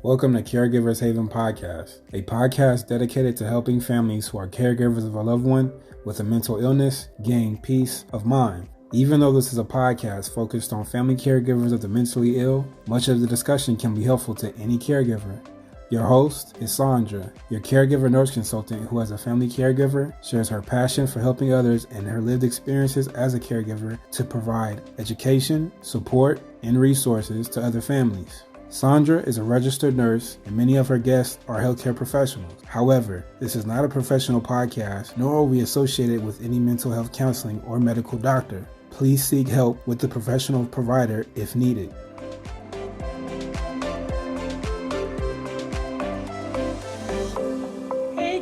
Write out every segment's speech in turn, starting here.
Welcome to Caregivers Haven podcast, a podcast dedicated to helping families who are caregivers of a loved one with a mental illness gain peace of mind. Even though this is a podcast focused on family caregivers of the mentally ill, much of the discussion can be helpful to any caregiver. Your host is Sandra, your caregiver nurse consultant who, as a family caregiver, shares her passion for helping others and her lived experiences as a caregiver to provide education, support, and resources to other families. Sandra is a registered nurse, and many of her guests are healthcare professionals. However, this is not a professional podcast, nor are we associated with any mental health counseling or medical doctor. Please seek help with the professional provider if needed.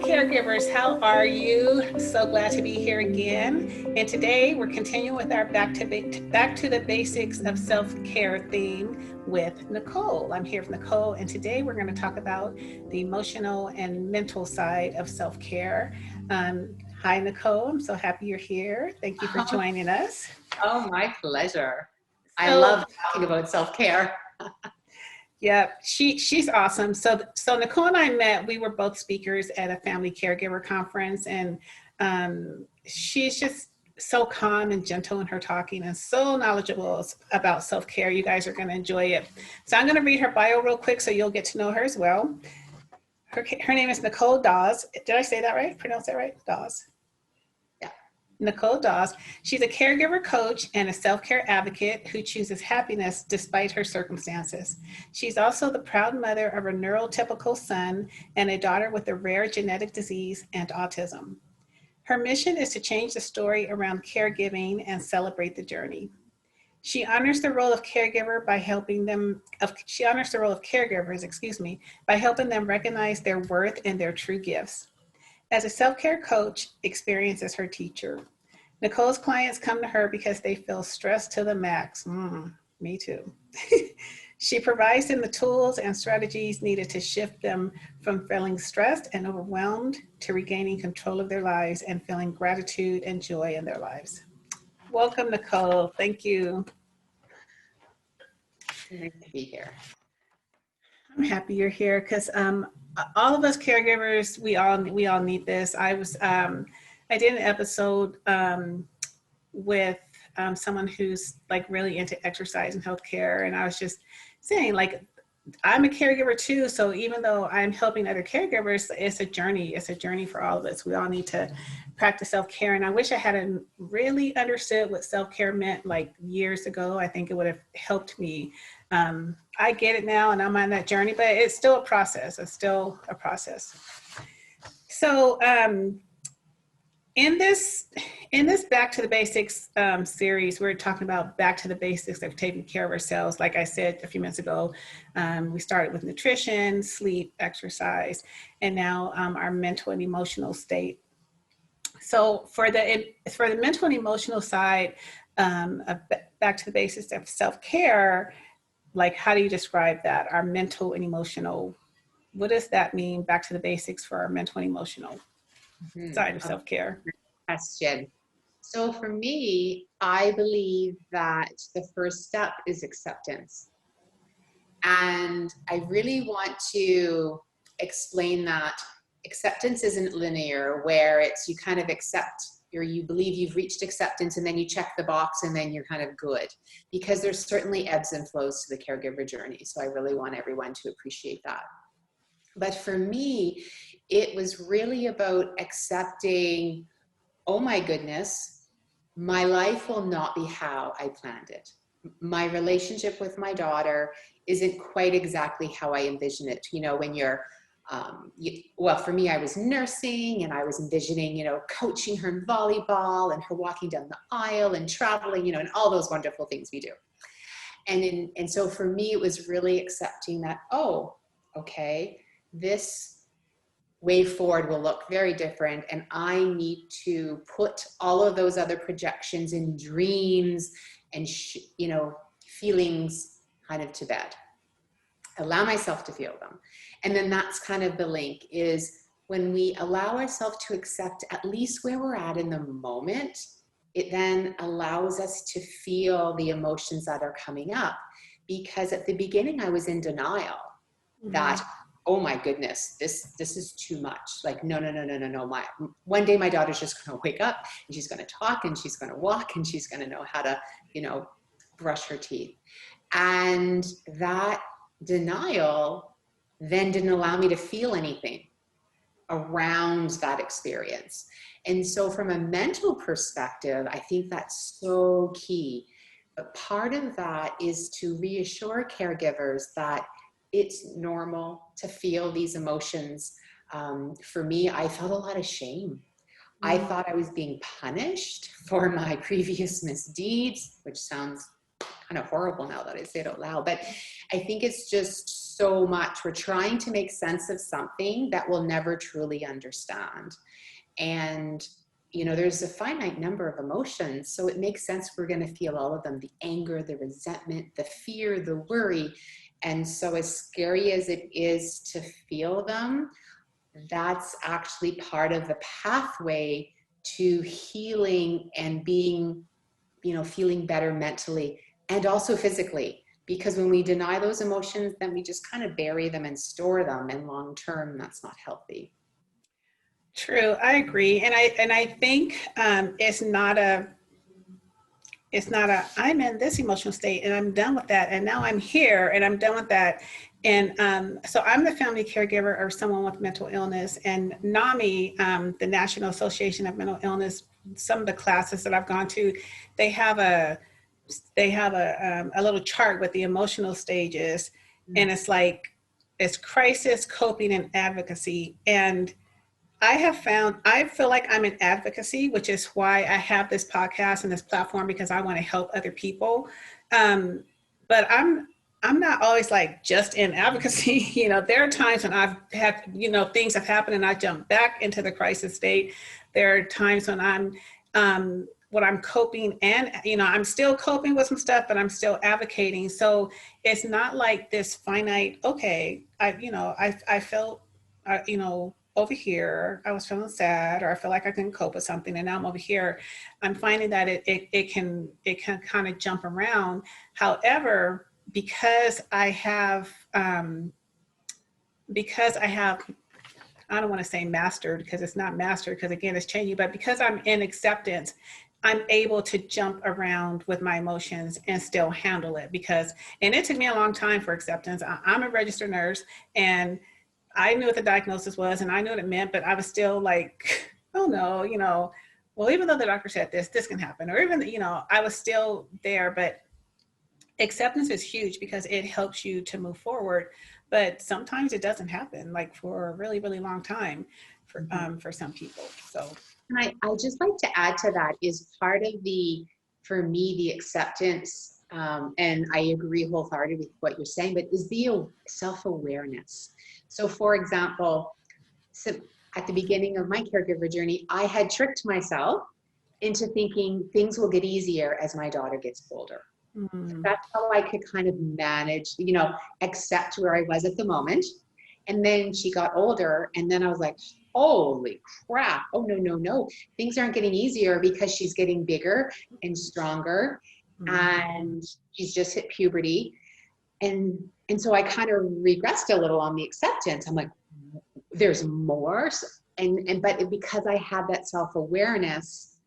Caregivers, how are you? So glad to be here again. And today we're continuing with our back to the basics of self-care theme with Nicole. I'm here with Nicole, and today we're going to talk about the emotional and mental side of self-care. Hi, Nicole. I'm so happy you're here. Thank you for joining us. Oh, my pleasure. I love talking about self-care. Yeah, she's awesome. So Nicole and I met, we were both speakers at a family caregiver conference, and she's just so calm and gentle in her talking and so knowledgeable about self-care. You guys are going to enjoy it. So I'm going to read her bio real quick so you'll get to know her as well. Her name is Nicole Dawes. Did I say that right? Pronounce that right? Dawes. Nicole Dawes. She's a caregiver coach and a self-care advocate who chooses happiness despite her circumstances. She's also the proud mother of a neurotypical son and a daughter with a rare genetic disease and autism. Her mission is to change the story around caregiving and celebrate the journey. She honors the role of caregiver by helping them. She honors the role of caregivers, by helping them recognize their worth and their true gifts. As a self-care coach, experience is her teacher. Nicole's clients come to her because they feel stressed to the max. Me too. She provides them the tools and strategies needed to shift them from feeling stressed and overwhelmed to regaining control of their lives and feeling gratitude and joy in their lives. Welcome, Nicole. Thank you. Nice to be here. I'm happy you're here because all of us caregivers, we all need this. I did an episode with someone who's like really into exercise and healthcare, and I was just saying, like, I'm a caregiver too. So even though I'm helping other caregivers, it's a journey. It's a journey for all of us. We all need to practice self-care. And I wish I had really understood what self-care meant like years ago. I think it would have helped me. I get it now and I'm on that journey, but it's still a process. So in this Back to the Basics series, we're talking about back to the basics of taking care of ourselves. Like I said a few minutes ago, we started with nutrition, sleep, exercise, and now our mental and emotional state. So for the mental and emotional side of back to the basics of self-care, like, how do you describe that? Our mental and emotional, what does that mean? Back to the basics for our mental and emotional side of self-care. Question. So for me, I believe that the first step is acceptance. And I really want to explain that acceptance isn't linear, where it's you kind of accept, or you believe you've reached acceptance and then you check the box and then you're kind of good, because there's certainly ebbs and flows to the caregiver journey. So I really want everyone to appreciate that. But for me, it was really about accepting, oh my goodness, my life will not be how I planned it. My relationship with my daughter isn't quite exactly how I envision it. You know, when you're well, for me, I was nursing and I was envisioning, coaching her in volleyball and her walking down the aisle and traveling, and all those wonderful things we do. And so for me, it was really accepting that, oh, okay, this way forward will look very different. And I need to put all of those other projections and dreams and, feelings kind of to bed. Allow myself to feel them. And then that's kind of the link, is when we allow ourselves to accept at least where we're at in the moment, it then allows us to feel the emotions that are coming up. Because at the beginning, I was in denial. that, oh my goodness, this is too much. Like, no. One day my daughter's just going to wake up and she's going to talk and she's going to walk and she's going to know how to, brush her teeth. And that denial then didn't allow me to feel anything around that experience. And so from a mental perspective, I think that's so key. But part of that is to reassure caregivers that it's normal to feel these emotions. For me, I felt a lot of shame. I thought I was being punished for my previous misdeeds, which sounds kind of horrible now that I say it out loud. But I think it's just so much. We're trying to make sense of something that we'll never truly understand. And there's a finite number of emotions, so it makes sense we're going to feel all of them: the anger, the resentment, the fear, the worry. And so as scary as it is to feel them, that's actually part of the pathway to healing and being, feeling better mentally and also physically. Because when we deny those emotions, then we just kind of bury them and store them, and long term, that's not healthy. True, I agree, and I think it's not a I'm in this emotional state and I'm done with that, and now I'm here and I'm done with that. And so I'm the family caregiver of someone with mental illness, and NAMI, the National Association of Mental Illness, some of the classes that I've gone to, they have a little chart with the emotional stages, and it's crisis, coping, and advocacy. And I feel like I'm in advocacy, which is why I have this podcast and this platform, because I want to help other people. But I'm not always like just in advocacy. There are times when I've had, things have happened and I jump back into the crisis state. There are times when I'm coping, and, I'm still coping with some stuff, but I'm still advocating. So it's not like this finite, okay, I felt, over here, I was feeling sad, or I feel like I couldn't cope with something, and now I'm over here. I'm finding that it can kind of jump around. However, because I have, I don't want to say mastered, because it's not mastered, because again, it's changing, but because I'm in acceptance, I'm able to jump around with my emotions and still handle it. And it took me a long time for acceptance. I'm a registered nurse, and I knew what the diagnosis was and I knew what it meant, but I was still like, oh no, well, even though the doctor said this can happen, or even, I was still there. But acceptance is huge because it helps you to move forward. But sometimes it doesn't happen, like for a really, really long time for some people. So. And I just like to add to that is part of for me, the acceptance, and I agree wholeheartedly with what you're saying, but is the self-awareness. So for example, at the beginning of my caregiver journey, I had tricked myself into thinking things will get easier as my daughter gets older. Mm-hmm. That's how I could kind of manage, accept where I was at the moment. And then she got older, and then I was like, holy crap. Oh, no. Things aren't getting easier because she's getting bigger and stronger, and she's just hit puberty. And so I kind of regressed a little on the acceptance. I'm like, there's more. But because I had that self-awareness,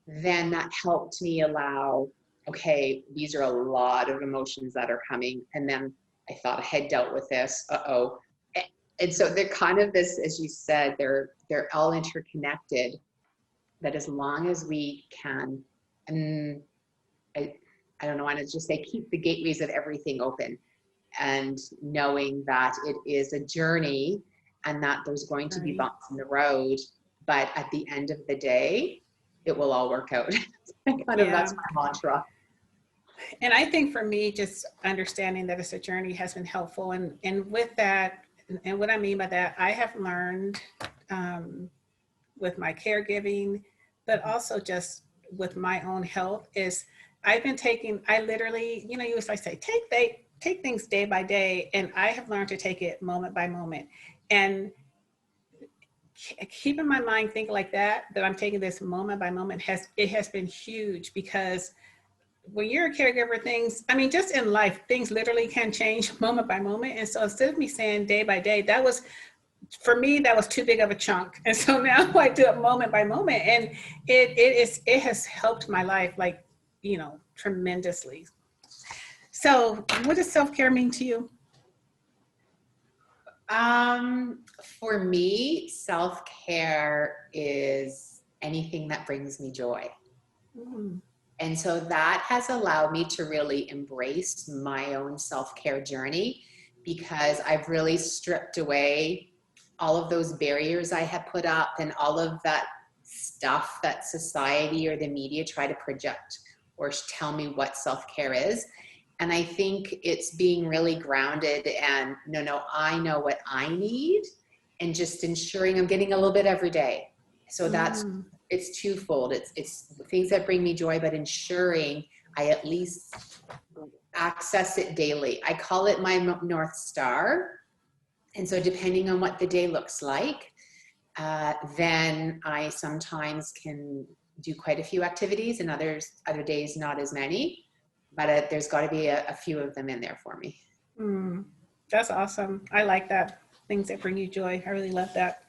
then that helped me allow, okay, these are a lot of emotions that are coming. And then I thought I had dealt with this. Uh-oh. And so they're kind of this, as you said, they're all interconnected, that as long as we can, and I don't know, I want to just say, keep the gateways of everything open, and knowing that it is a journey and that there's going to be bumps in the road, but at the end of the day, it will all work out. That's my mantra. And I think for me, just understanding that it's a journey has been helpful. And with that, and what I mean by that, I have learned with my caregiving, but also just with my own health, is I literally, you used to say, take things day by day. And I have learned to take it moment by moment. And keeping my mind thinking like that I'm taking this moment by moment, has been huge, because when you're a caregiver, things, I mean, just in life, things literally can change moment by moment. And so instead of me saying day by day, that was, for me, that was too big of a chunk. And so now I do it moment by moment. And it has helped my life, like, you know, tremendously. So what does self-care mean to you? For me, self-care is anything that brings me joy. Mm. And so that has allowed me to really embrace my own self-care journey, because I've really stripped away all of those barriers I had put up and all of that stuff that society or the media try to project or tell me what self-care is. And I think it's being really grounded and no, I know what I need, and just ensuring I'm getting a little bit every day. So that's, it's twofold. It's things that bring me joy, but ensuring I at least access it daily. I call it my North Star. And so depending on what the day looks like, then I sometimes can do quite a few activities, and other days not as many. But there's got to be a few of them in there for me. That's awesome. I like that. Things that bring you joy. I really love that.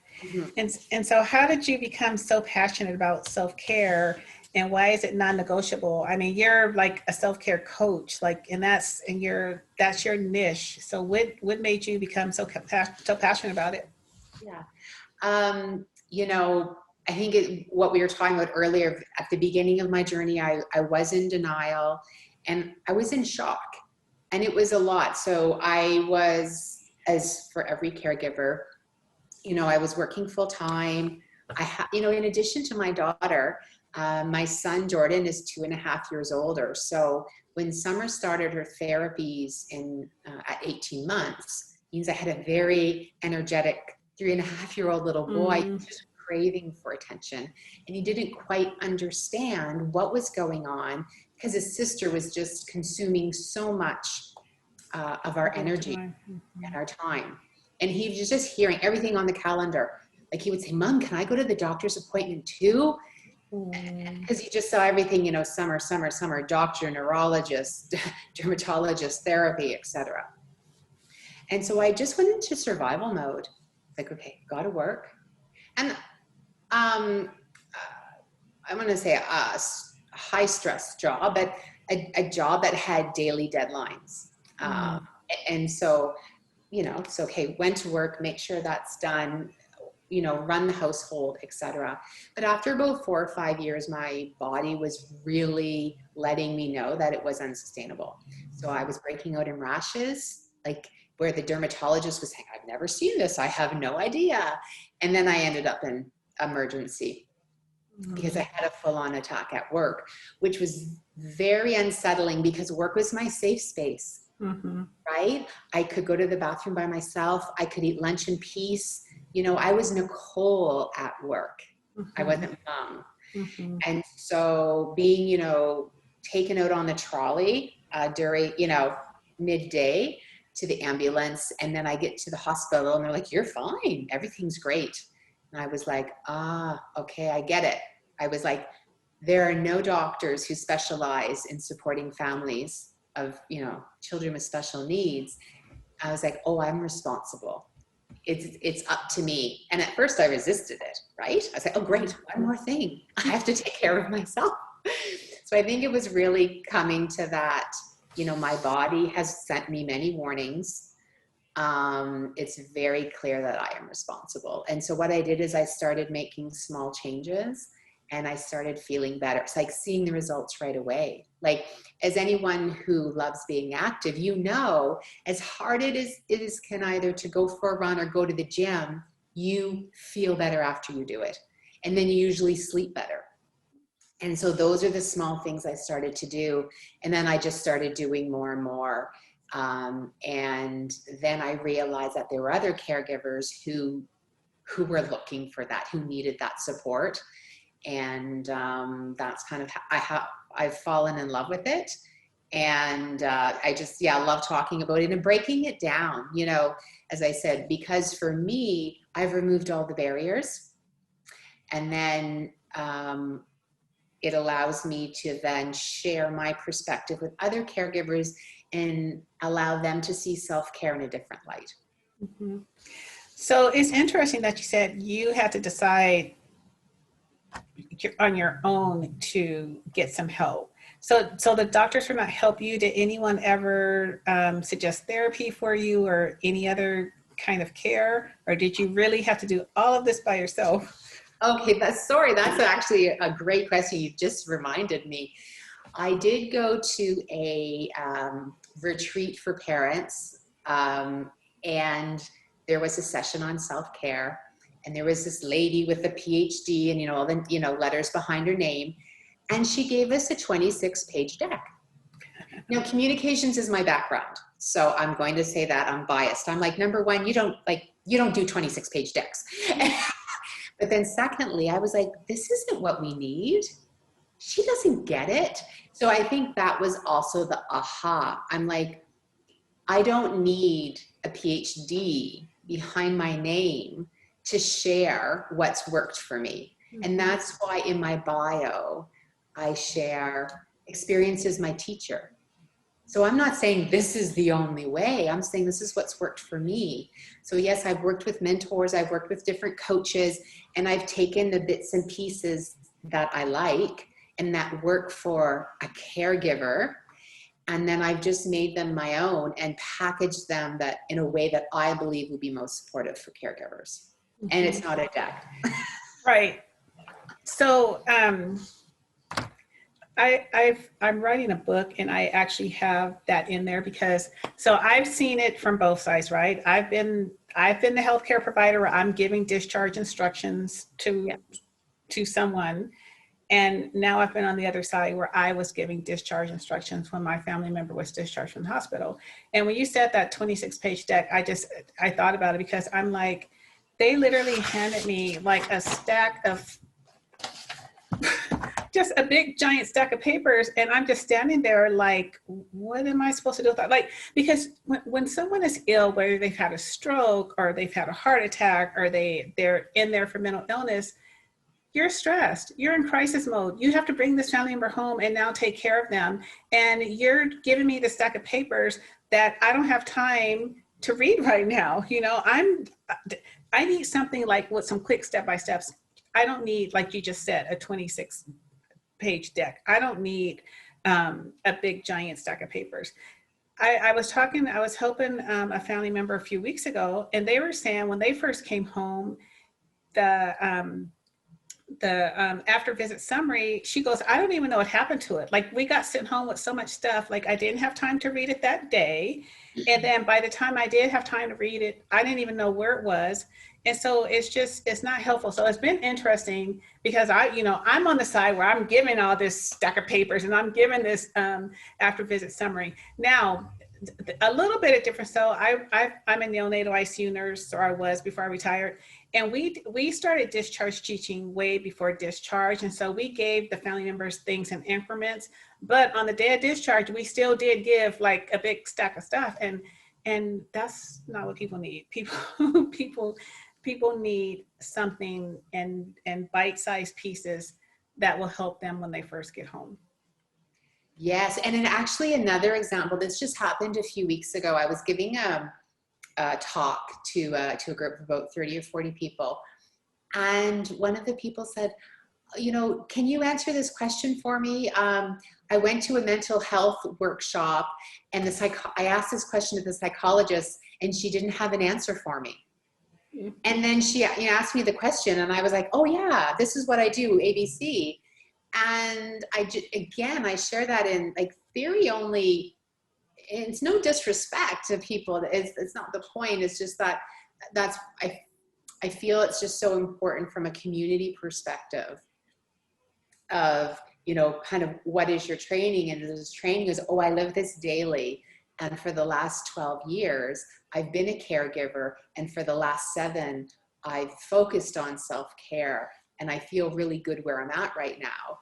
And so how did you become so passionate about self-care, and why is it non-negotiable? I mean, you're like a self-care coach, like, and that's your niche. So what made you become so passionate about it? Yeah. You know, I think what we were talking about earlier, at the beginning of my journey, I was in denial and I was in shock, and it was a lot. So I was, as for every caregiver, you know, I was working full time. You know, in addition to my daughter, my son Jordan is 2.5 years older. So when Summer started her therapies at 18 months, means I had a very energetic 3.5-year-old little boy, just craving for attention, and he didn't quite understand what was going on, because his sister was just consuming so much of our energy and our time. And he was just hearing everything on the calendar. Like he would say, "Mom, can I go to the doctor's appointment too?" Because he just saw everything, you know, summer, doctor, neurologist, dermatologist, therapy, etc. And so I just went into survival mode. Like, okay, got to work. And I'm going to say a high stress job, but a job that had daily deadlines. And so, you know, it's okay, went to work, make sure that's done, you know, run the household, etc. But after about 4 or 5 years, my body was really letting me know that it was unsustainable. So I was breaking out in rashes, like where the dermatologist was saying, "I've never seen this, I have no idea." And then I ended up in emergency because I had a full-on attack at work, which was very unsettling because work was my safe space. Right? I could go to the bathroom by myself. I could eat lunch in peace. You know, I was Nicole at work. I wasn't Mom. And so being, you know, taken out on the trolley during, you know, midday to the ambulance. And then I get to the hospital and they're like, "You're fine. Everything's great." And I was like, okay, I get it. I was like, there are no doctors who specialize in supporting families of, you know, children with special needs. I was like, oh, I'm responsible. It's up to me. And at first I resisted it, right? I was like, oh, great, one more thing. I have to take care of myself. So I think it was really coming to that, you know, my body has sent me many warnings. It's very clear that I am responsible. And so what I did is I started making small changes and I started feeling better. It's like seeing the results right away. Like, as anyone who loves being active, you know, as hard it is can either to go for a run or go to the gym, you feel better after you do it. And then you usually sleep better. And so those are the small things I started to do. And then I just started doing more and more. And then I realized that there were other caregivers who were looking for that, who needed that support. And that's kind of how I've fallen in love with it. And I just, love talking about it and breaking it down, you know, as I said, because for me, I've removed all the barriers. And then it allows me to then share my perspective with other caregivers and allow them to see self-care in a different light. Mm-hmm. So it's interesting that you said you had to decide on your own to get some help. So the doctors would not help you. Did anyone ever suggest therapy for you or any other kind of care? Or did you really have to do all of this by yourself? Okay, that's actually a great question. You just reminded me. I did go to a retreat for parents, and there was a session on self-care, and there was this lady with a PhD and all the letters behind her name, and she gave us a 26-page deck. Now, communications is my background, so I'm going to say that I'm biased. I'm like, number one, you don't do 26-page decks. But then secondly, I was like, this isn't what we need. She doesn't get it. So I think that was also the aha. I'm like, I don't need a PhD behind my name to share what's worked for me. And that's why in my bio, I share experience as my teacher. So I'm not saying this is the only way. I'm saying this is what's worked for me. So yes, I've worked with mentors, I've worked with different coaches, and I've taken the bits and pieces that I like and that work for a caregiver. And then I've just made them my own and packaged them that in a way that I believe would be most supportive for caregivers. Mm-hmm. And it's not a deck. Right. So I'm writing a book, and I actually have that in there because, so I've seen it from both sides, right? I've been the healthcare provider where I'm giving discharge instructions to someone. And now I've been on the other side where I was giving discharge instructions when my family member was discharged from the hospital. And when you said that 26-page deck, I thought about it because I'm like, they literally handed me like a stack of just a big giant stack of papers, and I'm just standing there like, what am I supposed to do with that? Like, because when someone is ill, whether they've had a stroke or they've had a heart attack or they're in there for mental illness, you're stressed, you're in crisis mode. You have to bring this family member home and now take care of them. And you're giving me the stack of papers that I don't have time to read right now. I need something like with some quick step-by-steps. I don't need, like you just said, a 26-page deck. I don't need a big giant stack of papers. I was helping a family member a few weeks ago, and they were saying when they first came home, the after visit summary, she goes, I don't even know what happened to it. Like, we got sent home with so much stuff. Like, I didn't have time to read it that day. And then by the time I did have time to read it, I didn't even know where it was. And so it's not helpful. So it's been interesting because I'm on the side where I'm giving all this stack of papers and I'm giving this after visit summary. Now, a little bit of difference. So I'm a neonatal ICU nurse, or I was before I retired. And we started discharge teaching way before discharge. And so we gave the family members things in increments. But on the day of discharge, we still did give like a big stack of stuff. And that's not what people need. People need something and bite-sized pieces that will help them when they first get home. Yes, and then actually another example, this just happened a few weeks ago. I was giving a talk to a group of about 30 or 40 people, and one of the people said, can you answer this question for me? I went to a mental health workshop, and I asked this question to the psychologist, and she didn't have an answer for me. And then she asked me the question, and I was like, oh yeah, this is what I do, ABC. And I share that in like theory only. It's no disrespect to people. It's not the point. It's just I feel it's just so important from a community perspective of, kind of what is your training? And this training is, I live this daily. And for the last 12 years, I've been a caregiver. And for the last 7, I've focused on self-care. And I feel really good where I'm at right now.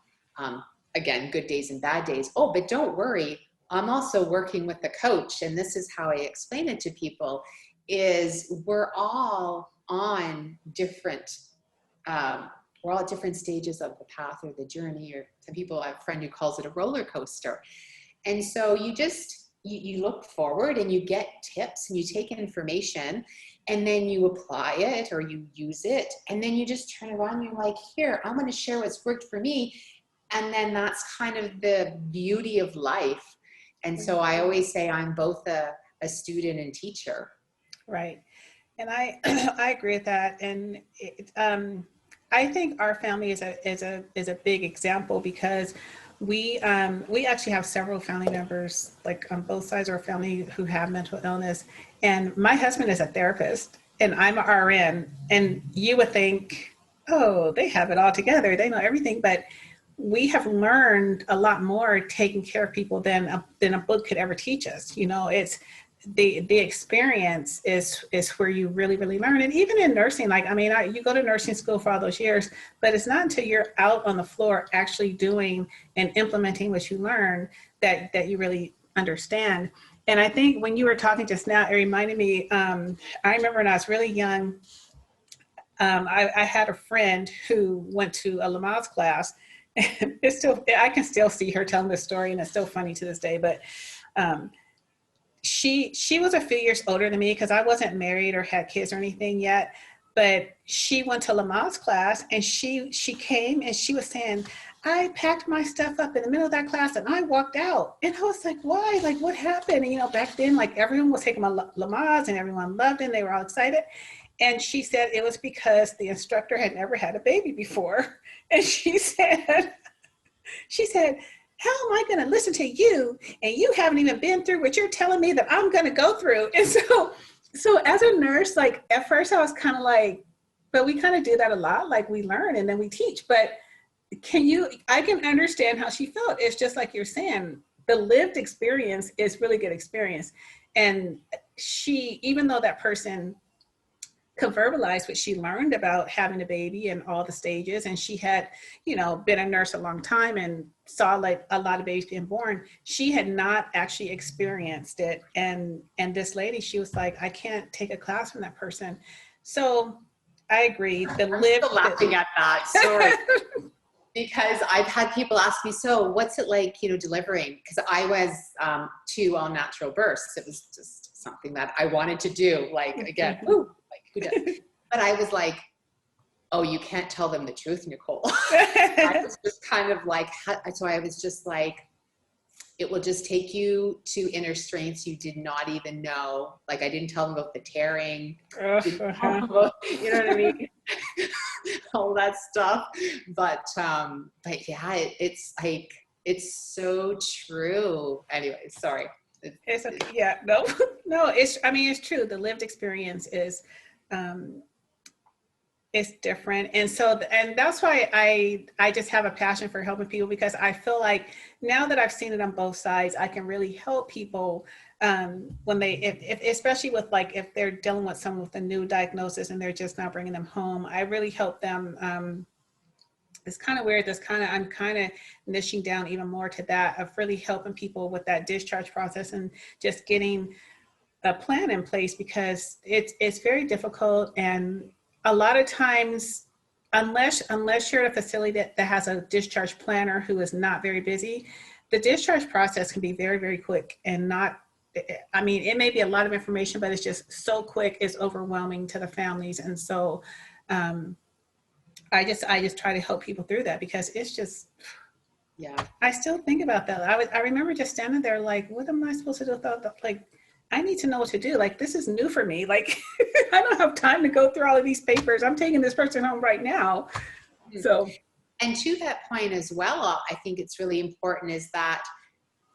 Again, good days and bad days. But don't worry. I'm also working with a coach. And this is how I explain it to people, is we're all on different we're all at different stages of the path or the journey, or some people, I have a friend who calls it a roller coaster. And so you just, you look forward and you get tips and you take information and then you apply it or you use it. And then you just turn around and you're like, here, I'm going to share what's worked for me. And then that's kind of the beauty of life. And so I always say I'm both a student and teacher. Right. And I I agree with that. And I think our family is a big example because we actually have several family members, like on both sides of our family, who have mental illness. And my husband is a therapist and I'm an RN. And you would think, oh, they have it all together. They know everything. But we have learned a lot more taking care of people than a book could ever teach us. You know, it's the experience is where you really, really learn. And even in nursing, like, I mean, you go to nursing school for all those years, but it's not until you're out on the floor actually doing and implementing what you learn that you really understand. And I think when you were talking just now, it reminded me, I remember when I was really young, I had a friend who went to a Lamaze class. And it's still, I can still see her telling this story, and it's still funny to this day. But she was a few years older than me because I wasn't married or had kids or anything yet. But she went to Lamaze class, and she came and she was saying, I packed my stuff up in the middle of that class and I walked out. And I was like, why? Like, what happened? And, you know, back then, like, everyone was taking my Lamaze and everyone loved it and they were all excited. And she said it was because the instructor had never had a baby before. And she said, how am I going to listen to you? And you haven't even been through what you're telling me that I'm going to go through. And so as a nurse, like, at first I was kind of like, but we kind of do that a lot. Like, we learn and then we teach. But I can understand how she felt. It's just like you're saying, the lived experience is really good experience. And even though that person could verbalize what she learned about having a baby and all the stages, and she had, you know, been a nurse a long time and saw like a lot of babies being born, she had not actually experienced it. And this lady, she was like, I can't take a class from that person. So I agree. I'm still laughing at that story. Because I've had people ask me, so what's it like, you know, delivering? Because I was 2 all natural births. It was just something that I wanted to do. Like, again, who does? But I was like, oh, you can't tell them the truth, Nicole. I was just kind of like, so I was just like, it will just take you to inner strengths you did not even know. Like, I didn't tell them about the tearing, you know what I mean? All that stuff. But yeah, it's like, it's so true. Anyway, sorry. It's true. The lived experience is different. And so, and that's why I just have a passion for helping people, because I feel like now that I've seen it on both sides, I can really help people when if especially with, like, if they're dealing with someone with a new diagnosis and they're just not bringing them home, I really help them. It's kind of weird. I'm kind of niching down even more to that, of really helping people with that discharge process and just getting a plan in place, because it's very difficult. And a lot of times, unless you're at a facility that has a discharge planner who is not very busy, the discharge process can be very, very quick and not, I mean, it may be a lot of information, but it's just so quick, it's overwhelming to the families. And so I just try to help people through that, because it's just, yeah. I still think about that. I remember just standing there like, what am I supposed to do? Like, I need to know what to do. Like, this is new for me. Like, I don't have time to go through all of these papers. I'm taking this person home right now. So, and to that point as well, I think it's really important is that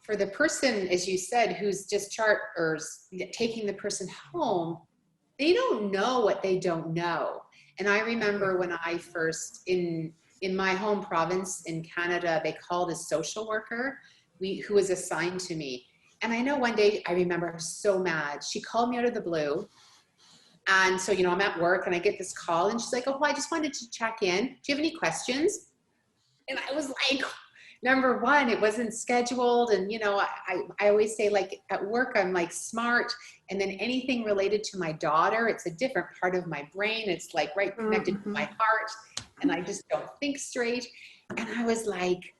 for the person, as you said, who's discharged or taking the person home, they don't know what they don't know. And I remember when I first, in my home province in Canada, they called a social worker who was assigned to me. And I know one day, I remember I was so mad. She called me out of the blue. And so, you know, I'm at work and I get this call and she's like, oh, I just wanted to check in. Do you have any questions? And I was like, number one, it wasn't scheduled. And, you know, I always say, like, at work, I'm like smart. And then anything related to my daughter, it's a different part of my brain. It's like right connected to my heart. and I just don't think straight. And I was like,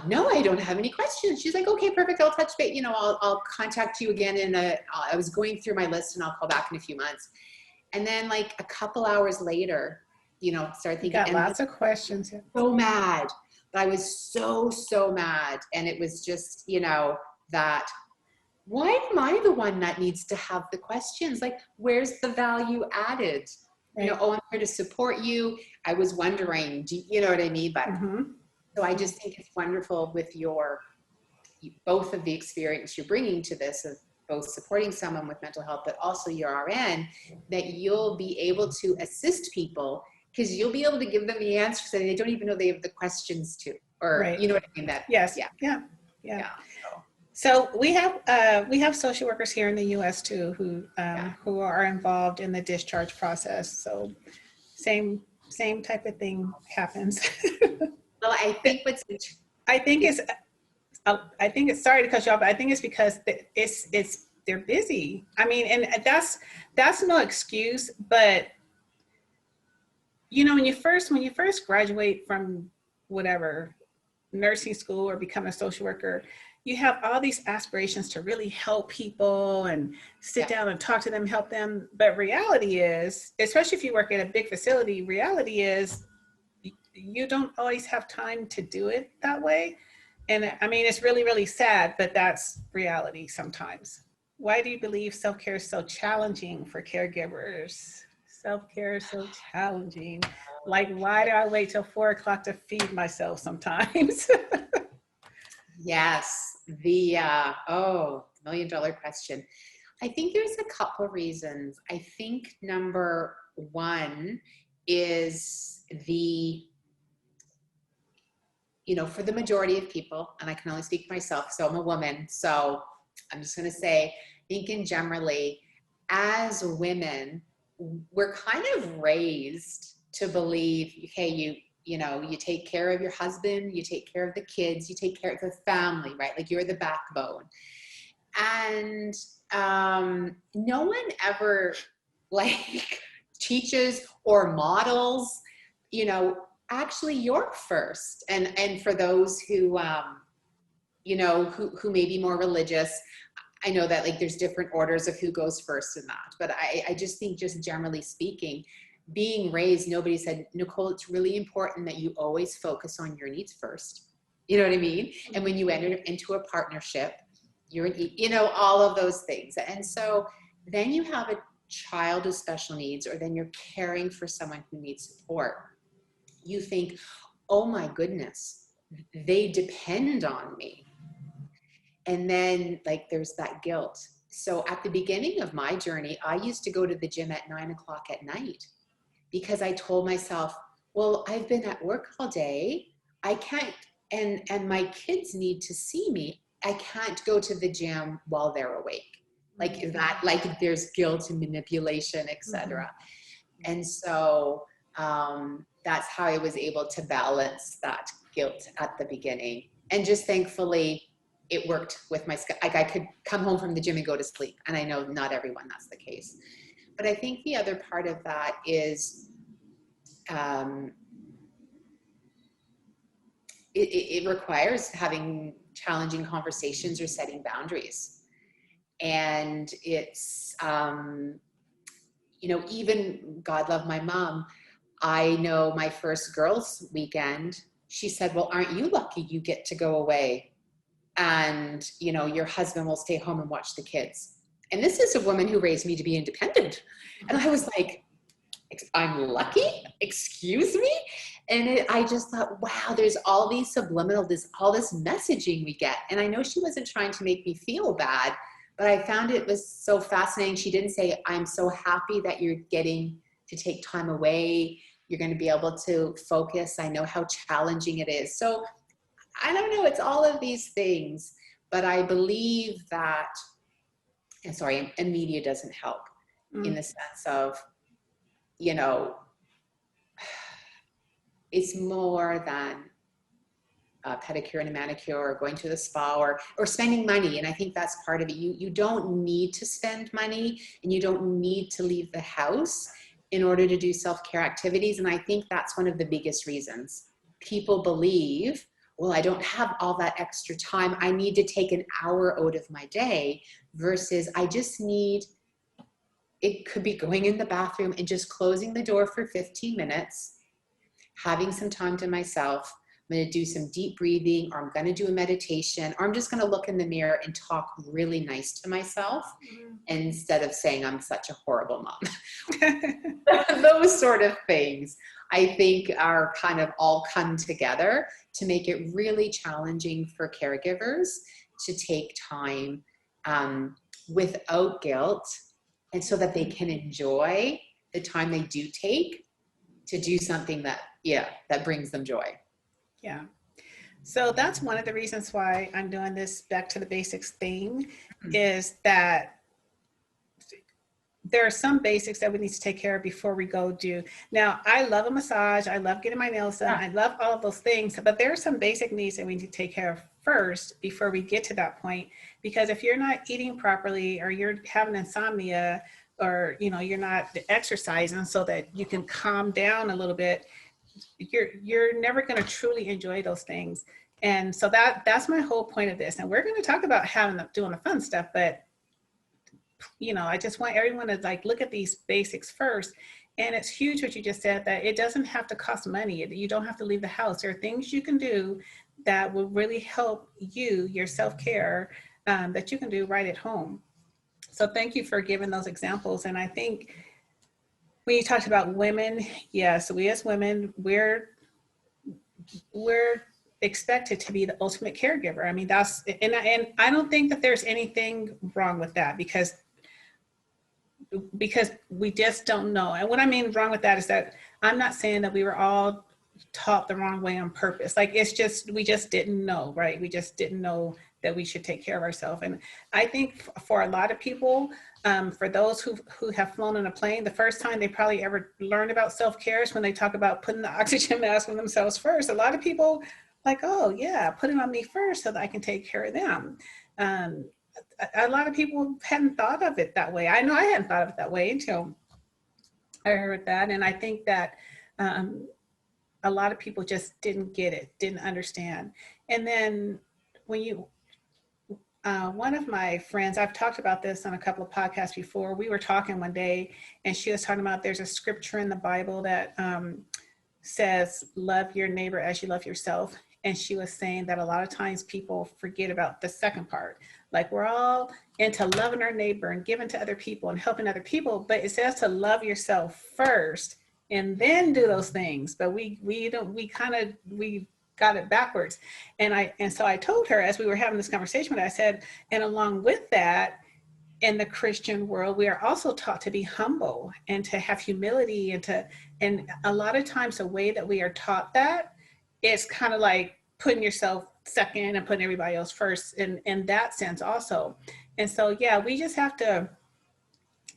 no, I don't have any questions. She's like, okay, perfect. I'll touch base. I'll contact you again I was going through my list and I'll call back in a few months. And then like a couple hours later, started thinking. Got lots of questions. So mad. But I was so mad. And it was just, that why am I the one that needs to have the questions? Like, where's the value added? Right. I'm here to support you. I was wondering, you know what I mean? But so I just think it's wonderful with both of the experience you're bringing to this, of both supporting someone with mental health, but also your RN, that you'll be able to assist people because you'll be able to give them the answers that they don't even know they have the questions to, or right. You know what I mean? Yes. Yeah. So we have social workers here in the U.S. too who are involved in the discharge process. So same type of thing happens. Well, I think it's sorry to cut you off, but I think it's because they're busy. I mean, and that's no excuse, but when you first graduate from whatever nursing school or become a social worker, you have all these aspirations to really help people and sit down and talk to them, help them. But reality is, especially if you work at a big facility, reality is you don't always have time to do it that way. And I mean, it's really, really sad, but that's reality sometimes. Why do you believe self-care is so challenging for caregivers? Self-care is so challenging. Like, why do I wait till 4:00 to feed myself sometimes? Yes. The $1 million question. I think there's a couple of reasons. I think number one is for the majority of people, and I can only speak for myself, so I'm a woman, so I'm just going to say, thinking generally, as women, we're kind of raised to believe, okay, you take care of your husband, you take care of the kids, you take care of the family, right? Like, you're the backbone. And no one ever teaches or models, actually you're first. And for those who may be more religious, I know that there's different orders of who goes first in that. But I just think, just generally speaking, being raised, nobody said, Nicole, it's really important that you always focus on your needs first. You know what I mean? And when you enter into a partnership, you're, all of those things. And so then you have a child with special needs, or then you're caring for someone who needs support. You think, oh my goodness, they depend on me. And then there's that guilt. So at the beginning of my journey, I used to go to the gym at 9:00 at night because I told myself, well, I've been at work all day. I can't, and my kids need to see me. I can't go to the gym while they're awake. There's guilt and manipulation, etc. Mm-hmm. And so that's how I was able to balance that guilt at the beginning. And just thankfully, it worked with my, I could come home from the gym and go to sleep. And I know not everyone that's the case. But I think the other part of that is it requires having challenging conversations or setting boundaries. And it's, even God love my mom. I know my first girls' weekend, she said, well, aren't you lucky you get to go away and, your husband will stay home and watch the kids? And this is a woman who raised me to be independent. And I was like, I'm lucky? Excuse me? And I just thought, wow, there's all these subliminal, all this messaging we get. And I know she wasn't trying to make me feel bad, but I found it was so fascinating. She didn't say, I'm so happy that you're getting to take time away. You're going to be able to focus. I know how challenging it is. So I don't know, it's all of these things, but I believe that, and media doesn't help in the sense of, it's more than a pedicure and a manicure or going to the spa or spending money. And I think that's part of it. You don't need to spend money and you don't need to leave the house in order to do self-care activities. And I think that's one of the biggest reasons. People believe, well, I don't have all that extra time. I need to take an hour out of my day, versus I just need, it could be going in the bathroom and just closing the door for 15 minutes, having some time to myself. I'm going to do some deep breathing, or I'm going to do a meditation, or I'm just going to look in the mirror and talk really nice to myself instead of saying I'm such a horrible mom. Those sort of things, I think, are kind of all come together to make it really challenging for caregivers to take time without guilt, and so that they can enjoy the time they do take to do something that, that brings them joy. Yeah. So that's one of the reasons why I'm doing this back to the basics theme, is that there are some basics that we need to take care of before we go do. Now, I love a massage. I love getting my nails done. I love all of those things, but there are some basic needs that we need to take care of first before we get to that point. Because if you're not eating properly, or you're having insomnia, or, you're not exercising so that you can calm down a little bit, you're never going to truly enjoy those things. And so that's my whole point of this. And we're going to talk about doing the fun stuff, but I just want everyone to look at these basics first. And it's huge what you just said, that it doesn't have to cost money. You don't have to leave the house. There are things you can do that will really help your self-care, that you can do right at home. So thank you for giving those examples. And I think when you talked about women, yes, we as women, we're expected to be the ultimate caregiver. I mean, and I don't think that there's anything wrong with that, because we just don't know. And what I mean wrong with that is that I'm not saying that we were all taught the wrong way on purpose. We just didn't know, right? We just didn't know that we should take care of ourselves. And I think for a lot of people, for those who have flown on a plane, the first time they probably ever learned about self-care is when they talk about putting the oxygen mask on themselves first. A lot of people oh yeah, put it on me first so that I can take care of them. A lot of people hadn't thought of it that way. I know I hadn't thought of it that way until I heard that. And I think that a lot of people just didn't get it, didn't understand. And then when one of my friends, I've talked about this on a couple of podcasts before, we were talking one day and she was talking about there's a scripture in the Bible that says, love your neighbor as you love yourself. And she was saying that a lot of times people forget about the second part. We're all into loving our neighbor and giving to other people and helping other people, but it says to love yourself first and then do those things. But we got it backwards. And so I told her, as we were having this conversation, I said, and along with that, in the Christian world, we are also taught to be humble and to have humility, and a lot of times the way that we are taught that, it's kind of like putting yourself second and putting everybody else first in that sense also. And so, yeah, we just have to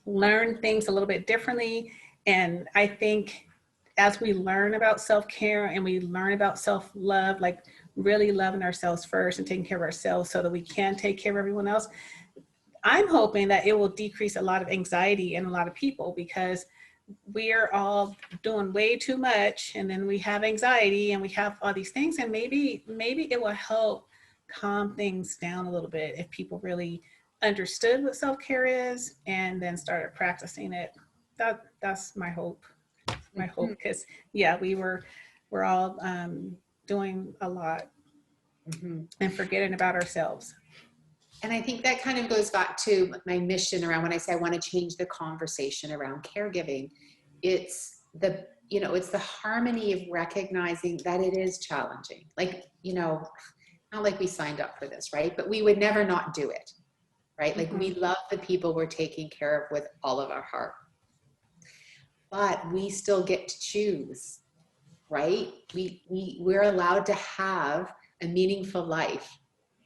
learn things a little bit differently. And I think as we learn about self-care and we learn about self-love, really loving ourselves first and taking care of ourselves so that we can take care of everyone else, I'm hoping that it will decrease a lot of anxiety in a lot of people, because we are all doing way too much, and then we have anxiety and we have all these things, and maybe it will help calm things down a little bit if people really understood what self-care is and then started practicing it. That's my hope. Because we're all doing a lot and forgetting about ourselves. And I think that kind of goes back to my mission around when I say I want to change the conversation around caregiving. It's the harmony of recognizing that it is challenging. Not like we signed up for this, right? But we would never not do it, right? We love the people we're taking care of with all of our heart. But we still get to choose, right? We're allowed to have a meaningful life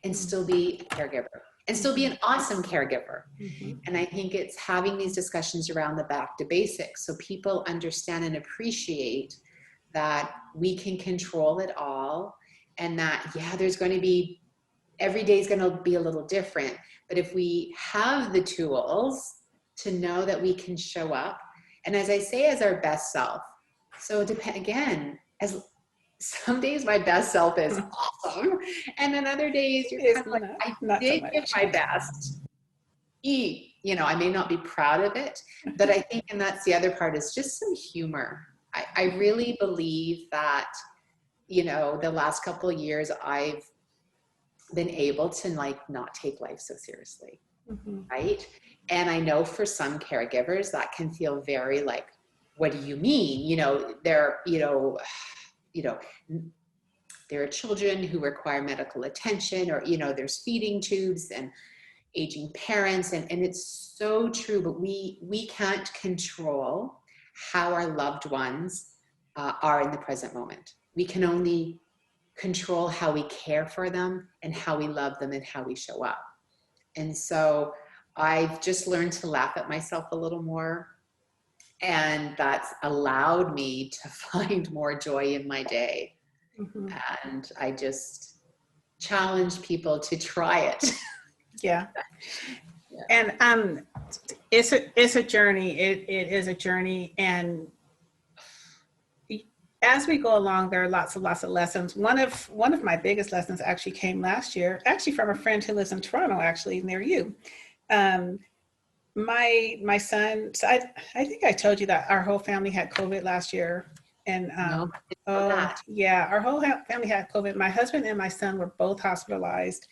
and still be a caregiver and still be an awesome caregiver. And I think it's having these discussions around the back to basics so people understand and appreciate that we can control it all, and that, there's going to be, every day is going to be a little different. But if we have the tools to know that we can show up And as I say, as our best self. So again, as some days my best self is awesome. And then other days you're kind of like, I did give my best. I may not be proud of it, but I think, and that's the other part, is just some humor. I really believe that, the last couple of years I've been able to not take life so seriously. Right. And I know for some caregivers that can feel very like, what do you mean? There are children who require medical attention, or, there's feeding tubes and aging parents. And it's so true, but we can't control how our loved ones are in the present moment. We can only control how we care for them and how we love them and how we show up. And so I've just learned to laugh at myself a little more. And that's allowed me to find more joy in my day. And I just challenge people to try it. Yeah. And it's a journey. It is a journey. And as we go along, there are lots of lessons. One of my biggest lessons actually came last year, actually from a friend who lives in Toronto, actually near you. My son, so I think I told you that our whole family had COVID last year. And yeah, our whole family had COVID. My husband and my son were both hospitalized.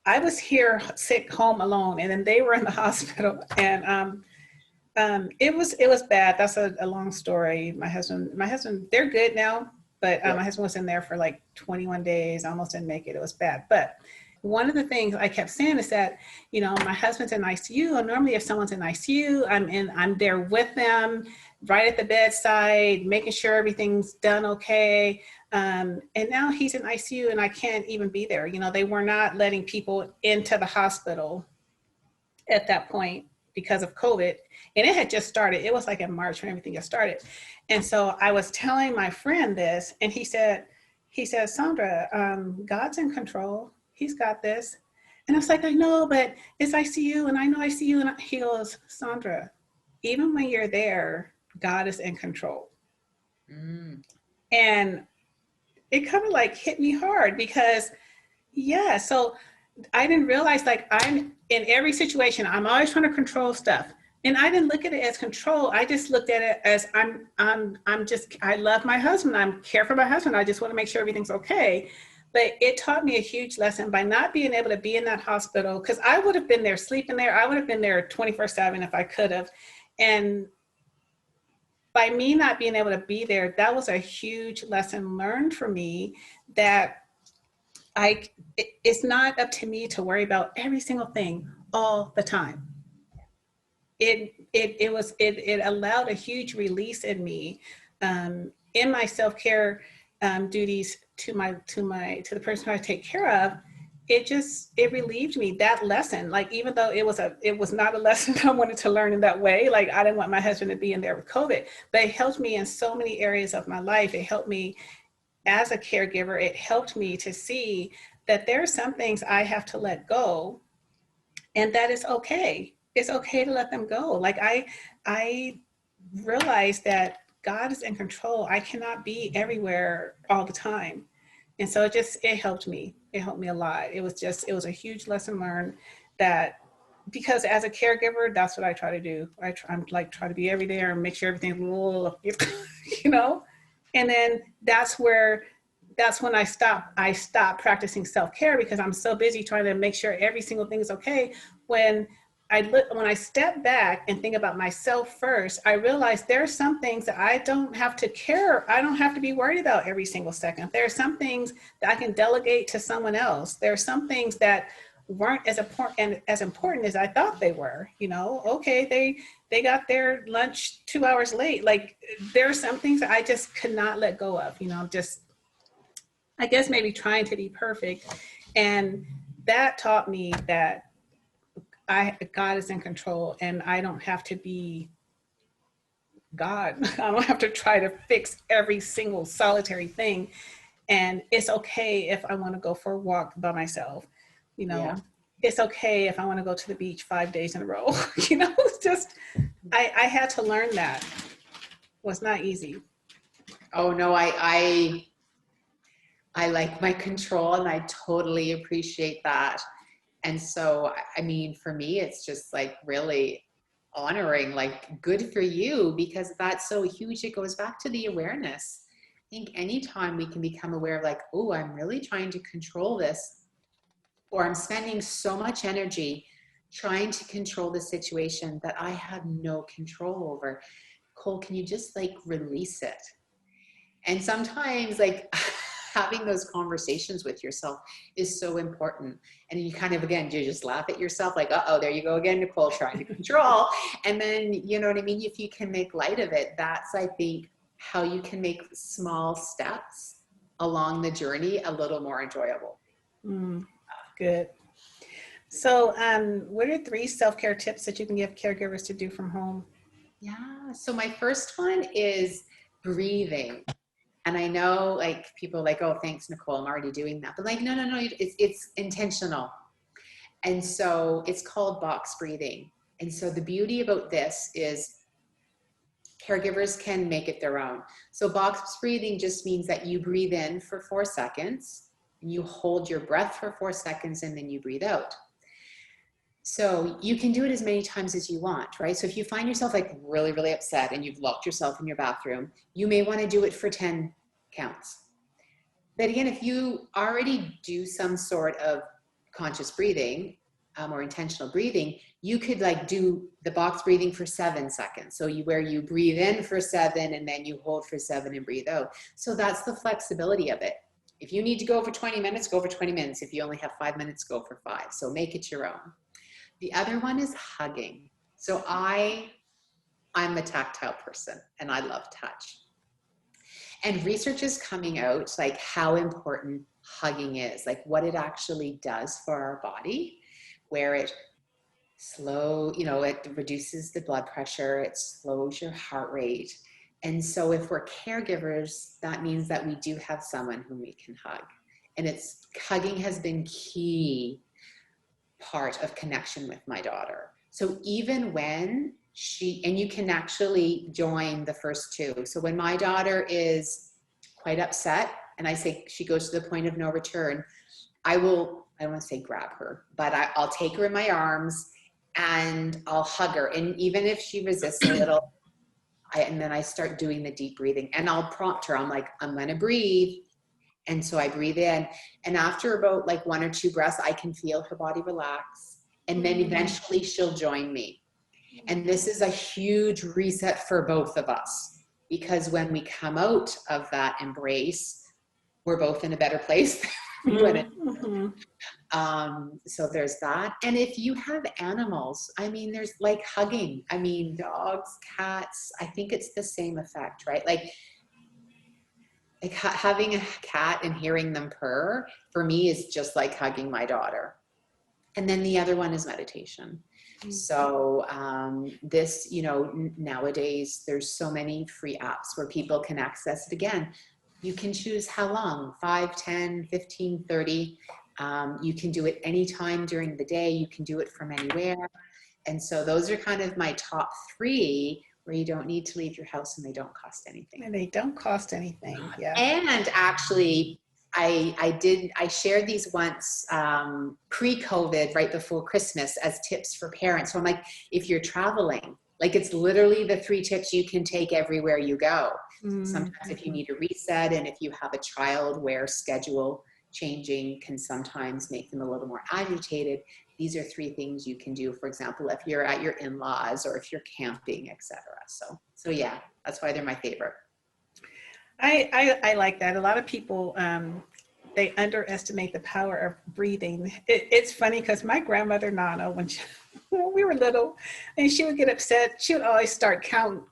I was here sick, home alone, and then they were in the hospital. And it was bad. That's a long story. My husband, they're good now, but my husband was in there for like 21 days, almost didn't make it. It was bad. But one of the things I kept saying is that, my husband's in ICU, and normally if someone's in ICU, I'm there with them, right at the bedside, making sure everything's done okay. And now he's in ICU and I can't even be there. They were not letting people into the hospital at that point because of COVID. And it had just started. It was like in March when everything got started. And so I was telling my friend this, and he said, Sandra, God's in control. He's got this. And I was like, I know, but it's ICU, and I know ICU. And he goes, Sandra, even when you're there, God is in control. And it kind of like hit me hard because, so I didn't realize, like, I'm in every situation, I'm always trying to control stuff. And I didn't look at it as control. I just looked at it as I love my husband. I care for my husband. I just want to make sure everything's okay. But it taught me a huge lesson by not being able to be in that hospital, because I would have been there, sleeping there. I would have been there 24/7 if I could have. And by me not being able to be there, that was a huge lesson learned for me, that it's not up to me to worry about every single thing all the time. It allowed a huge release in me, in my self-care duties to the person who I take care of. It relieved me, that lesson. Like, even though it was not a lesson I wanted to learn in that way, like I didn't want my husband to be in there with COVID, but it helped me in so many areas of my life. It helped me as a caregiver. It helped me to see that there are some things I have to let go, and that is okay. It's okay to let them go. Like I realized that God is in control. I cannot be everywhere all the time. And so it helped me. It helped me a lot. It was a huge lesson learned, that because as a caregiver, that's what I try to do. I'm like, try to be every day and make sure everything's and then that's when I stopped practicing self-care, because I'm so busy trying to make sure every single thing is okay. When I step back and think about myself first, I realize there are some things that I don't have to care. I don't have to be worried about every single second. There are some things that I can delegate to someone else. There are some things that weren't as important as I thought they were. Okay, they got their lunch 2 hours late. Like, there are some things that I just could not let go of. Just, I guess, maybe trying to be perfect. And that taught me that God is in control, and I don't have to be God. I don't have to try to fix every single solitary thing. And it's okay if I want to go for a walk by myself. it's okay if I want to go to the beach 5 days in a row. You know, it's just, I had to learn that. It was not easy. Oh no, I like my control, and I totally appreciate that. And so, I mean, for me, it's just like really honoring, like, good for you, because that's so huge. It goes back to the awareness. I think anytime we can become aware of like, oh, I'm really trying to control this, or I'm spending so much energy trying to control the situation that I have no control over. Cole, can you just like release it? And sometimes like having those conversations with yourself is so important. And you kind of, again, you just laugh at yourself like, uh-oh, there you go again, Nicole, trying to control. And then, you know what I mean? If you can make light of it, that's, I think, how you can make small steps along the journey a little more enjoyable. Good. So what are 3 self-care tips that you can give caregivers to do from home? Yeah. So my first one is breathing. And I know like people are like, oh, thanks, Nicole, I'm already doing that. But like, no, it's intentional. And so it's called box breathing. And so the beauty about this is caregivers can make it their own. So box breathing just means that you breathe in for 4 seconds, and you hold your breath for 4 seconds, and then you breathe out. So you can do it as many times as you want, right? So if you find yourself like really, really upset and you've locked yourself in your bathroom, you may want to do it for 10 counts. But again, if you already do some sort of conscious breathing or intentional breathing, you could like do the box breathing for 7 seconds. So where you breathe in for 7 and then you hold for 7 and breathe out. So that's the flexibility of it. If you need to go for 20 minutes, go for 20 minutes. If you only have 5 minutes, go for 5. So make it your own. The other one is hugging. So I'm a tactile person and I love touch. And research is coming out like how important hugging is, like what it actually does for our body, where it it reduces the blood pressure, it slows your heart rate. And so if we're caregivers, that means that we do have someone whom we can hug. And hugging has been key part of connection with my daughter. So even when and you can actually join the first 2. So when my daughter is quite upset and I say she goes to the point of no return, I don't want to say grab her, but I'll take her in my arms and I'll hug her. And even if she resists a little, and then I start doing the deep breathing and I'll prompt her. I'm like, I'm going to breathe. And so I breathe in, and after about like 1 or 2 breaths, I can feel her body relax. And then eventually she'll join me. And this is a huge reset for both of us, because when we come out of that embrace, we're both in a better place. So there's that. And if you have animals, I mean, there's like hugging. I mean, dogs, cats, I think it's the same effect, right? Like having a cat and hearing them purr for me is just like hugging my daughter. And then the other one is meditation. So this, nowadays there's so many free apps where people can access it. Again, you can choose how long, 5, 10, 15, 30. You can do it anytime during the day. You can do it from anywhere. And so those are kind of my top 3 where you don't need to leave your house and they don't cost anything. And they don't cost anything, yeah. And actually, I shared these once pre-COVID, right before Christmas, as tips for parents. So I'm like, if you're traveling, like it's literally the 3 tips you can take everywhere you go. Sometimes if you need a reset, and if you have a child where schedule changing can sometimes make them a little more agitated, these are 3 things you can do. For example, if you're at your in-laws or if you're camping, etc. So yeah, that's why they're my favorite. I like that. A lot of people, they underestimate the power of breathing. It's funny because my grandmother Nana, when we were little, and she would get upset, she would always start counting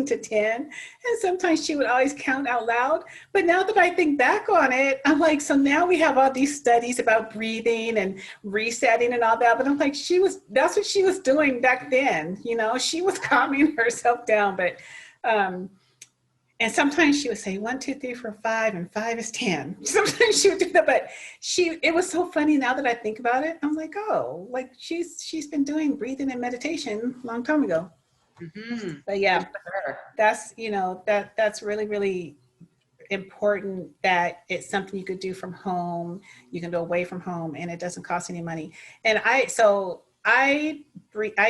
to 10. And sometimes she would always count out loud. But now that I think back on it, I'm like, so now we have all these studies about breathing and resetting and all that. But I'm like, that's what she was doing back then. She was calming herself down. But And sometimes she would say 1, 2, 3, 4, 5, and 5 is 10. Sometimes she would do that, but it was so funny now that I think about it. I'm like, oh, like she's been doing breathing and meditation a long time ago. Mm-hmm. But yeah, Sure. that's, that's really, really important, that it's something you could do from home. You can do away from home, and it doesn't cost any money. And I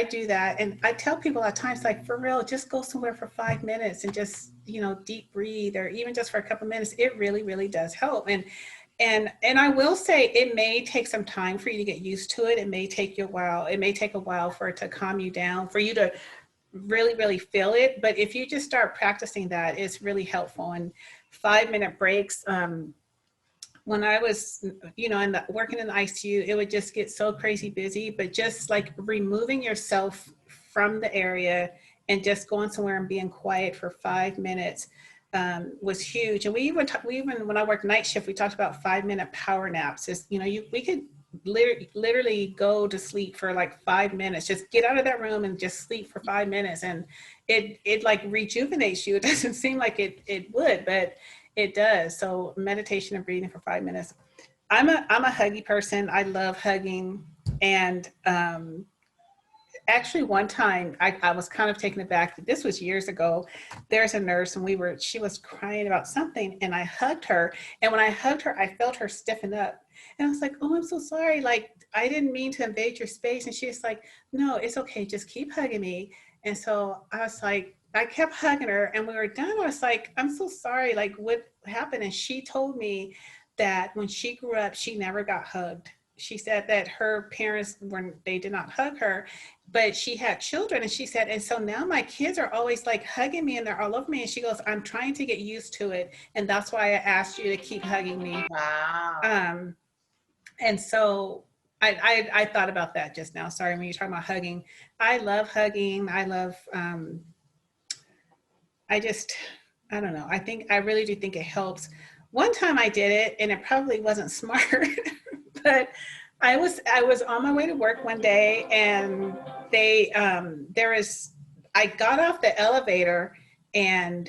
do that, and I tell people at times, like, for real, just go somewhere for 5 minutes and just, deep breathe, or even just for a couple minutes. It really, really does help. And I will say, it may take some time for you to get used to it. It may take you a while. It may take a while for it to calm you down, for you to really, really feel it. But if you just start practicing that, it's really helpful. And 5-minute breaks. When I was, working in the ICU, it would just get so crazy busy, but just like removing yourself from the area and just going somewhere and being quiet for 5 minutes was huge. And we even, when I worked night shift, we talked about 5-minute power naps. Is, we could literally go to sleep for like 5 minutes, just get out of that room and just sleep for 5 minutes. And it like rejuvenates you. It doesn't seem like it would, but it does. So meditation and breathing for 5 minutes. I'm a huggy person. I love hugging. And actually one time I was kind of taken aback. This was years ago. There's a nurse, and she was crying about something, and I hugged her. And when I hugged her, I felt her stiffen up. And I was like, oh, I'm so sorry. Like, I didn't mean to invade your space. And she was like, no, it's okay. Just keep hugging me. And so I was like, I kept hugging her, and we were done. I was like, I'm so sorry. Like, what happened? And she told me that when she grew up, she never got hugged. She said that her parents they did not hug her, but she had children. And she said, and so now my kids are always like hugging me, and they're all over me. And she goes, I'm trying to get used to it. And that's why I asked you to keep hugging me. Wow. And so I thought about that just now. Sorry, when you're talking about hugging, I love hugging. I love, I don't know. I really do think it helps. One time I did it, and it probably wasn't smart, but I was on my way to work one day, and I got off the elevator, and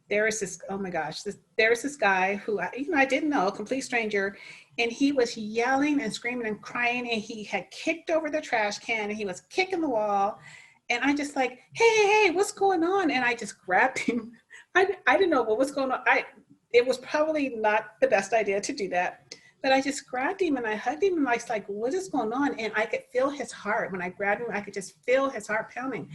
there was this, oh my gosh, there was this guy who I didn't know, a complete stranger, and he was yelling and screaming and crying, and he had kicked over the trash can, and he was kicking the wall. And I just like, hey, what's going on? And I just grabbed him. I didn't know what was going on. It was probably not the best idea to do that, but I just grabbed him and I hugged him, and I was like, what is going on? And I could feel his heart. When I grabbed him, I could just feel his heart pounding.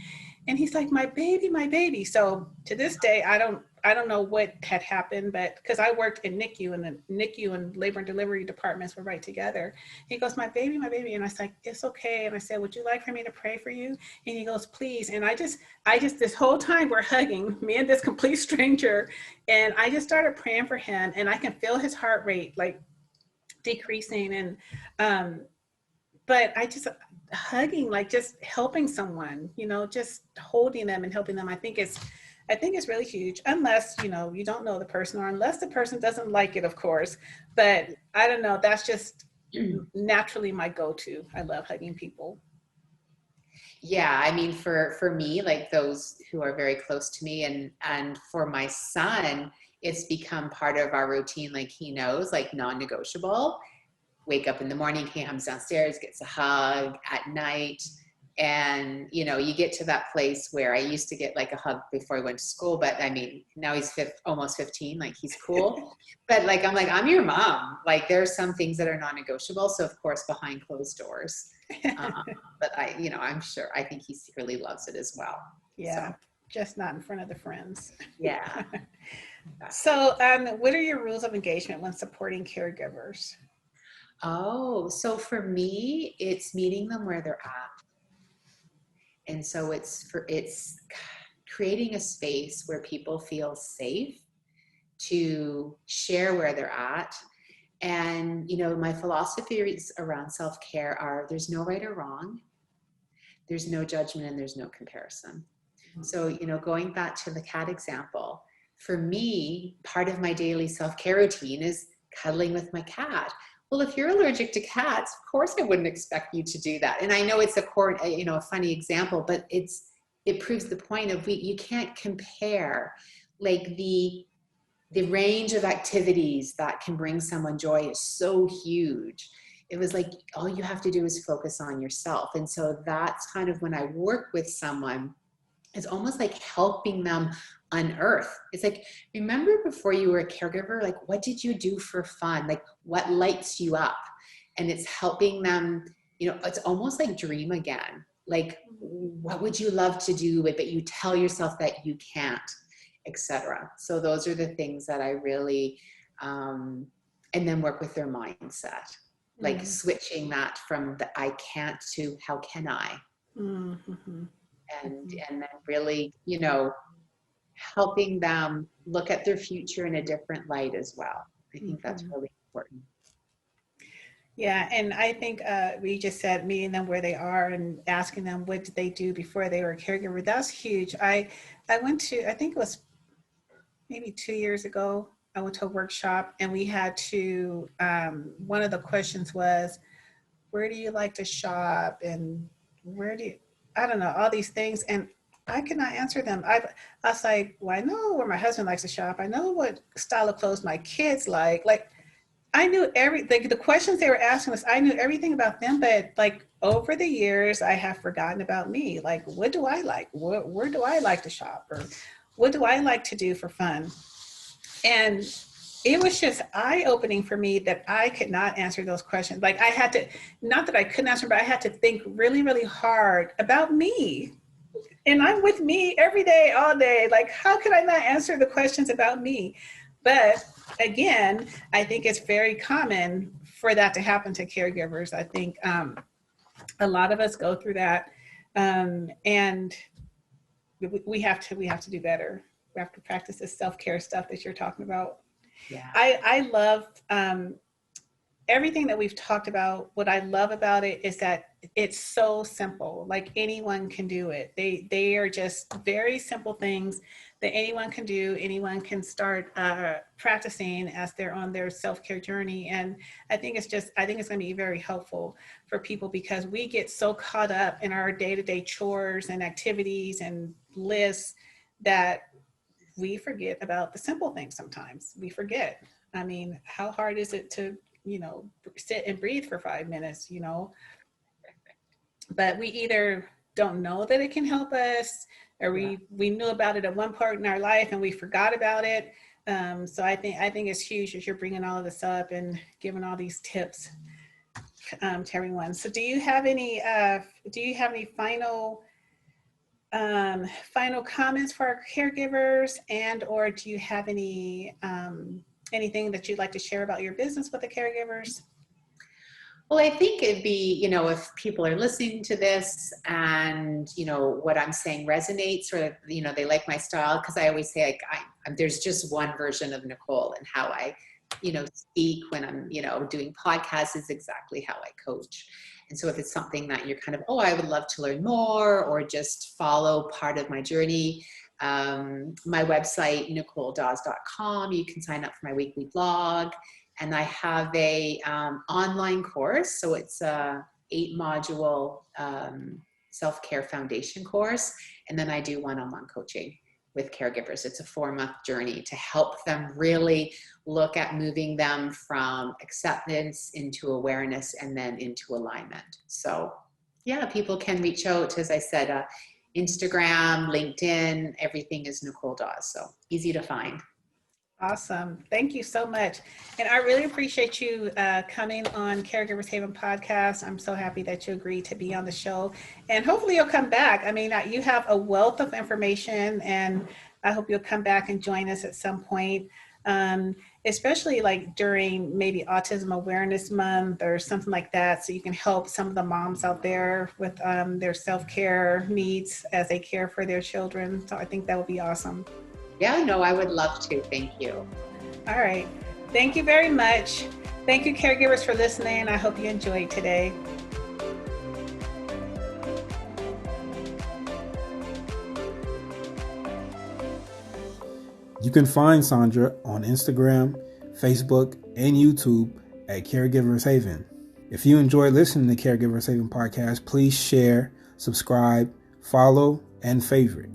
And he's like, my baby, my baby. So to this day, I don't know what had happened, but because I worked in NICU, and the NICU and labor and delivery departments were right together. He goes, my baby, my baby. And I was like, it's okay. And I said, would you like for me to pray for you? And he goes, please. And I just, this whole time we're hugging, me and this complete stranger. And I just started praying for him, and I can feel his heart rate like decreasing. And, but I just, hugging, like just helping someone, just holding them and helping them. I think it's really huge, unless, you don't know the person, or unless the person doesn't like it, of course. But I don't know, that's just naturally my go-to. I love hugging people. Yeah, I mean, for me, like those who are very close to me, and for my son, it's become part of our routine. Like, he knows, like, non-negotiable. Wake up in the morning, he comes downstairs, gets a hug at night. And, you get to that place where I used to get like a hug before I went to school, but I mean, now he's almost 15, like, he's cool. But like, I'm like, I'm your mom. Like, there are some things that are non-negotiable. So of course, behind closed doors. But I'm sure, I think he secretly loves it as well. Yeah. So. Just not in front of the friends. Yeah. So what are your rules of engagement when supporting caregivers? Oh, so for me, it's meeting them where they're at. And so it's creating a space where people feel safe to share where they're at. And, my philosophies around self-care are: there's no right or wrong, there's no judgment, and there's no comparison. So, going back to the cat example, for me, part of my daily self-care routine is cuddling with my cat. Well, if you're allergic to cats, of course I wouldn't expect you to do that. And I know it's a funny example, but it proves the point of you can't compare. like the range of activities that can bring someone joy is so huge. It was like, all you have to do is focus on yourself. And so that's kind of when I work with someone, it's almost like helping them unearth. It's like, remember before you were a caregiver, like what did you do for fun? Like what lights you up? And it's helping them, you know, it's almost like dream again. Like, what would you love to do, but you tell yourself that you can't, etc. So those are the things that I really, and then work with their mindset, like switching that from the I can't to how can I, and then really, you know, helping them look at their future in a different light as well. I think that's really important. Yeah, and I think we just said meeting them where they are and asking them what did they do before they were a caregiver. That's huge. I went to, I think it was maybe 2 years ago, I went to a workshop and we had to, one of the questions was, where do you like to shop? And where do you, I don't know, all these things. And I could not answer them. I was like, well, I know where my husband likes to shop. I know what style of clothes my kids like. Like, I knew the questions they were asking us, I knew everything about them, but like over the years, I have forgotten about me. Like, what do I like? Where do I like to shop? Or what do I like to do for fun? And it was just eye-opening for me that I could not answer those questions. Like I had to, not that I couldn't answer, but I had to think really, really hard about me. And I'm with me every day, all day. Like, how could I not answer the questions about me? But again, I think it's very common for that to happen to caregivers. I think a lot of us go through that, and we have to do better. We have to practice this self-care stuff that you're talking about. Yeah, I love everything that we've talked about. What I love about it is that it's so simple. Like anyone can do it. They are just very simple things that anyone can do. Anyone can start practicing as they're on their self-care journey. And I think it's going to be very helpful for people because we get so caught up in our day-to-day chores and activities and lists that we forget about the simple things. Sometimes we forget. I mean, how hard is it to, you know, sit and breathe for 5 minutes, you know? But we either don't know that it can help us, or we knew about it at one part in our life and we forgot about it. So I think it's huge as you're bringing all of this up and giving all these tips to everyone. So do you have any final comments for our caregivers, and or do you have any anything that you'd like to share about your business with the caregivers? Well, I think it'd be, you know, if people are listening to this and, you know, what I'm saying resonates, or, you know, they like my style, because I always say, like, there's just one version of Nicole, and how I, you know, speak when I'm, you know, doing podcasts is exactly how I coach. And so if it's something that you're kind of, oh, I would love to learn more, or just follow part of my journey, my website, NicoleDawes.com, you can sign up for my weekly blog. And I have a online course. So it's a 8-module self-care foundation course. And then I do one-on-one coaching with caregivers. It's a 4-month journey to help them really look at moving them from acceptance into awareness and then into alignment. So yeah, people can reach out, as I said, Instagram, LinkedIn, everything is Nicole Dawes. So easy to find. Awesome. Thank you so much. And I really appreciate you coming on Caregivers Haven podcast. I'm so happy that you agreed to be on the show, and hopefully you'll come back. I mean, you have a wealth of information, and I hope you'll come back and join us at some point, especially like during maybe Autism Awareness Month or something like that, so you can help some of the moms out there with their self-care needs as they care for their children. So I think that would be awesome. Yeah, no, I would love to. Thank you. All right. Thank you very much. Thank you, caregivers, for listening. I hope you enjoyed today. You can find Sandra on Instagram, Facebook, and YouTube at Caregivers Haven. If you enjoy listening to Caregivers Haven podcast, please share, subscribe, follow, and favorite.